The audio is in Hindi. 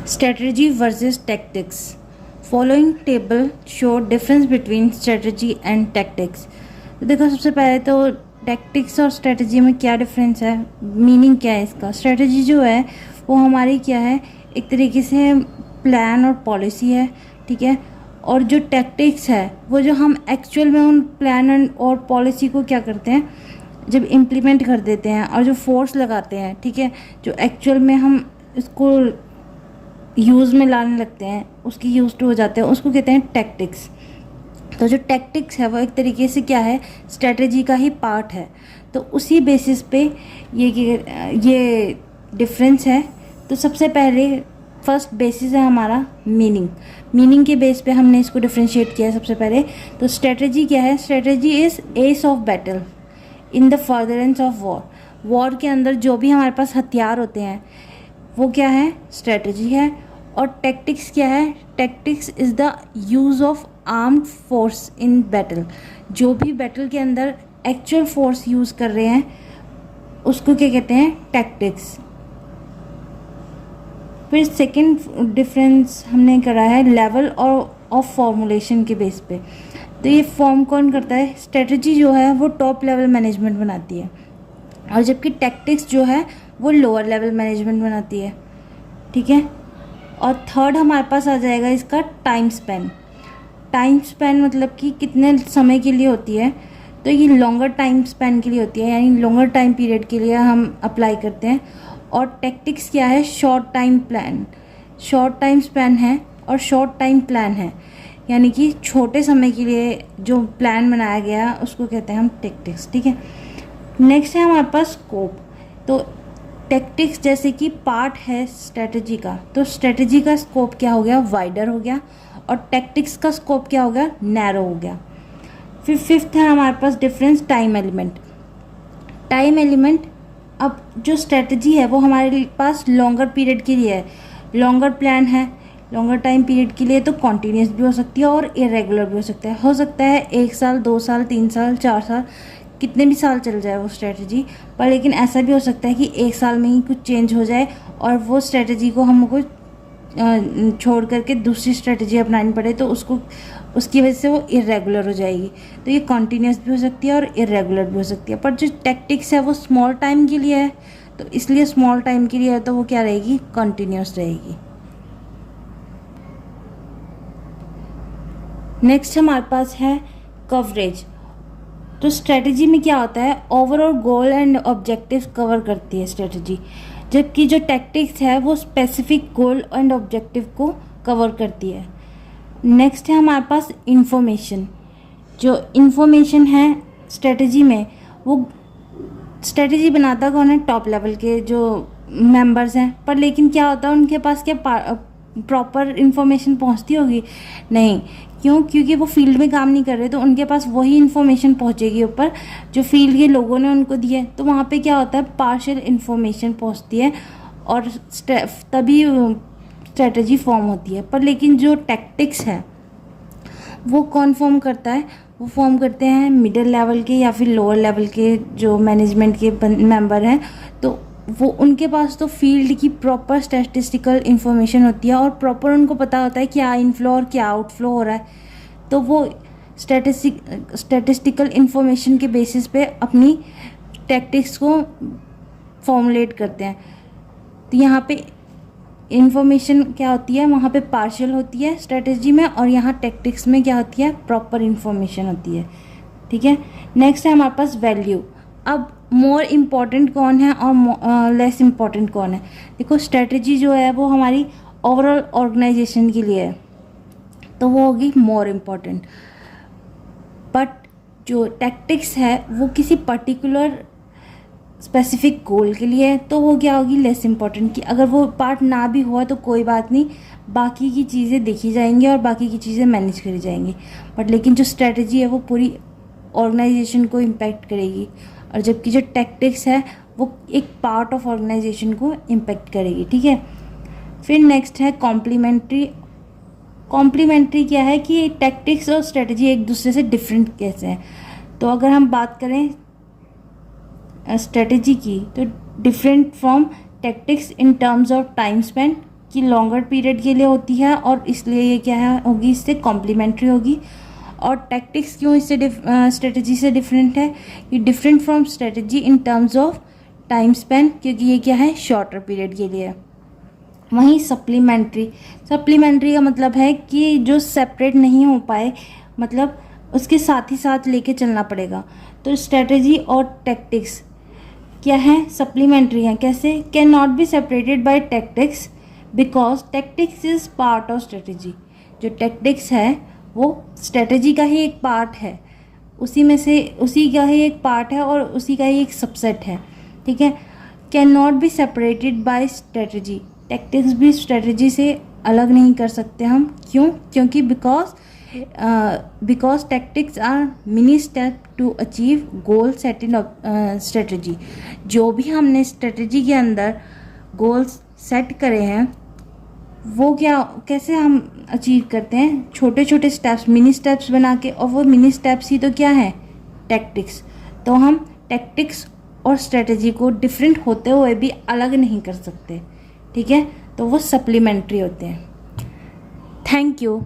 Strategy versus tactics. Following table show difference between strategy and tactics. तो देखो, सबसे पहले तो टैक्टिक्स और स्ट्रेटजी में क्या डिफरेंस है, मीनिंग क्या है इसका। स्ट्रेटजी जो है वो हमारी क्या है, एक तरीके से प्लान और पॉलिसी है, ठीक है। और जो टैक्टिक्स है वो जो हम एक्चुअल में उन प्लान और पॉलिसी को क्या करते हैं, जब इम्प्लीमेंट कर देते हैं और जो फोर्स लगाते हैं, ठीक है, जो एक्चुअल में हम इसको यूज़ में लाने लगते हैं, उसकी यूज टू हो जाते हैं, उसको कहते हैं टैक्टिक्स। तो जो टैक्टिक्स है वो एक तरीके से क्या है, स्ट्रेटजी का ही पार्ट है। तो उसी बेसिस पे ये डिफरेंस है। तो सबसे पहले फर्स्ट बेसिस है हमारा मीनिंग के बेस पे हमने इसको डिफ्रेंशिएट किया है सबसे पहले। तो स्ट्रेटजी क्या है, strategy is S of battle in the furtherance of war के अंदर जो भी हमारे पास हथियार होते हैं वो क्या है, स्ट्रेटजी है। और टैक्टिक्स क्या है, tactics is the use of armed force in battle. जो भी बैटल के अंदर एक्चुअल फोर्स यूज़ कर रहे हैं उसको क्या कहते हैं, टैक्टिक्स। फिर सेकंड डिफरेंस हमने करा है लेवल और ऑफ फॉर्मुलेशन के बेस पे। तो ये फॉर्म कौन करता है, स्ट्रेटजी जो है वो टॉप लेवल मैनेजमेंट बनाती है, और जबकि टैक्टिक्स जो है वो लोअर लेवल मैनेजमेंट बनाती है, ठीक है। और थर्ड हमारे पास आ जाएगा इसका टाइम स्पैन मतलब कि कितने समय के लिए होती है। तो ये लॉन्गर टाइम स्पैन के लिए होती है, यानी लॉन्गर टाइम पीरियड के लिए हम अप्लाई करते हैं। और टैक्टिक्स क्या है, शॉर्ट टाइम स्पैन है और शॉर्ट टाइम प्लान है, यानी कि छोटे समय के लिए जो प्लान बनाया गया उसको कहते हैं हम टैक्टिक्स, ठीक है। नेक्स्ट है हमारे पास स्कोप। तो टैक्टिक्स जैसे कि पार्ट है स्ट्रेटजी का, तो स्ट्रेटजी का स्कोप क्या हो गया, वाइडर हो गया, और टैक्टिक्स का स्कोप क्या हो गया, नैरो हो गया। फिर फिफ्थ है हमारे पास डिफरेंस टाइम एलिमेंट। अब जो स्ट्रेटजी है वो हमारे पास लॉन्गर पीरियड के लिए है, लॉन्गर प्लान है, लॉन्गर टाइम पीरियड के लिए, तो कॉन्टीन्यूस भी हो सकती है और इरेगुलर भी हो सकता है 1 साल 2 साल 3 साल 4 साल, कितने भी साल चल जाए वो स्ट्रेटजी पर। लेकिन ऐसा भी हो सकता है कि 1 साल में ही कुछ चेंज हो जाए और वो स्ट्रेटजी को हमको छोड़ करके दूसरी स्ट्रेटजी अपनानी पड़े, तो उसकी वजह से वो इरेगुलर हो जाएगी। तो ये कॉन्टीन्यूस भी हो सकती है और इरेगुलर भी हो सकती है। पर जो टैक्टिक्स है वो स्मॉल टाइम के लिए है, तो इसलिए स्मॉल टाइम के लिए है तो वो क्या रहेगी, कॉन्टीन्यूस रहेगी। नेक्स्ट हमारे पास है कवरेज। तो स्ट्रेटजी में क्या होता है, overall goal and objective cover करती है स्ट्रेटजी, जबकि जो टैक्टिक्स है वो स्पेसिफिक गोल एंड ऑब्जेक्टिव को कवर करती है। नेक्स्ट है हमारे पास इंफॉर्मेशन। जो इंफॉर्मेशन है स्ट्रेटजी में, वो स्ट्रेटजी बनाता कौन है, टॉप लेवल के जो मेंबर्स हैं। पर लेकिन क्या होता है, उनके पास क्या प्रॉपर इन्फॉर्मेशन पहुंचती होगी, नहीं। क्यों, क्योंकि वो फील्ड में काम नहीं कर रहे, तो उनके पास वही इन्फॉर्मेशन पहुंचेगी ऊपर जो फील्ड के लोगों ने उनको दी है। तो वहाँ पे क्या होता है, पार्शियल इन्फॉर्मेशन पहुंचती है और तभी स्ट्रेटजी फॉर्म होती है। पर लेकिन जो टैक्टिक्स है वो कौन फॉर्म करता है, वो फॉर्म करते हैं मिडिल लेवल के या फिर लोअर लेवल के जो मैनेजमेंट के मेंबर हैं। तो वो उनके पास तो फील्ड की प्रॉपर स्टैटिस्टिकल इन्फॉर्मेशन होती है और प्रॉपर उनको पता होता है क्या इनफ्लो और क्या आउटफ्लो हो रहा है। तो वो स्टैटिस्टिकल इन्फॉर्मेशन के बेसिस पे अपनी टैक्टिक्स को फॉर्मुलेट करते हैं। तो यहाँ पे इन्फॉर्मेशन क्या होती है, वहाँ पे पार्शियल होती है स्ट्रेटजी में, और यहाँ टैक्टिक्स में क्या होती है, प्रॉपर इन्फॉर्मेशन होती है, ठीक है। नेक्स्ट है हमारे पास वैल्यू। अब मोर इम्पॉर्टेंट कौन है और लेस इम्पॉर्टेंट कौन है। देखो, स्ट्रेटजी जो है वो हमारी ओवरऑल ऑर्गेनाइजेशन के लिए है, तो वो होगी मोर इम्पॉर्टेंट। बट जो टैक्टिक्स है वो किसी पर्टिकुलर स्पेसिफिक गोल के लिए है, तो वो क्या होगी, लेस इम्पॉर्टेंट। कि अगर वो पार्ट ना भी हुआ तो कोई बात नहीं, बाकी की चीज़ें देखी जाएंगी और बाकी की चीज़ें मैनेज करी जाएंगी। बट लेकिन जो स्ट्रेटजी है वो पूरी ऑर्गेनाइजेशन को इम्पैक्ट करेगी, और जबकि जो टैक्टिक्स है वो एक पार्ट ऑफ ऑर्गेनाइजेशन को इम्पैक्ट करेगी, ठीक है। फिर नेक्स्ट है कॉम्प्लीमेंट्री क्या है कि टैक्टिक्स और स्ट्रेटजी एक दूसरे से डिफरेंट कैसे हैं। तो अगर हम बात करें स्ट्रेटजी की, तो different from tactics in terms of time spend कि लॉन्गर पीरियड के लिए होती है और इसलिए ये क्या है होगी, इससे कॉम्प्लीमेंट्री होगी। और टैक्टिक्स क्यों इससे स्ट्रेटजी से डिफरेंट है, ये different from strategy in terms of time Spain, क्योंकि ये क्या है शॉर्टर पीरियड के लिए। वहीं सप्लीमेंट्री का मतलब है कि जो सेपरेट नहीं हो पाए, मतलब उसके साथ ही साथ लेके चलना पड़ेगा। तो स्ट्रेटजी और टैक्टिक्स क्या है, सप्लीमेंट्री हैं। कैसे, can not be separated bye tactics because tactics is part of strategy. जो टैक्टिक्स है वो स्ट्रेटजी का ही एक पार्ट है, उसी का ही एक पार्ट है और उसी का ही एक सबसेट है, ठीक है। Can not be separated by strategy, tactics भी स्ट्रेटजी से अलग नहीं कर सकते हम। क्यों, क्योंकि because tactics are mini step to achieve goal set in strategy. जो भी हमने स्ट्रेटजी के अंदर गोल्स सेट करे हैं वो कैसे हम अचीव करते हैं, छोटे छोटे स्टेप्स, मिनी स्टेप्स बना के, और वो मिनी स्टेप्स ही तो क्या है, टैक्टिक्स। तो हम टैक्टिक्स और स्ट्रेटजी को डिफरेंट होते हुए भी अलग नहीं कर सकते, ठीक है। तो वो सप्लीमेंट्री होते हैं। Thank you.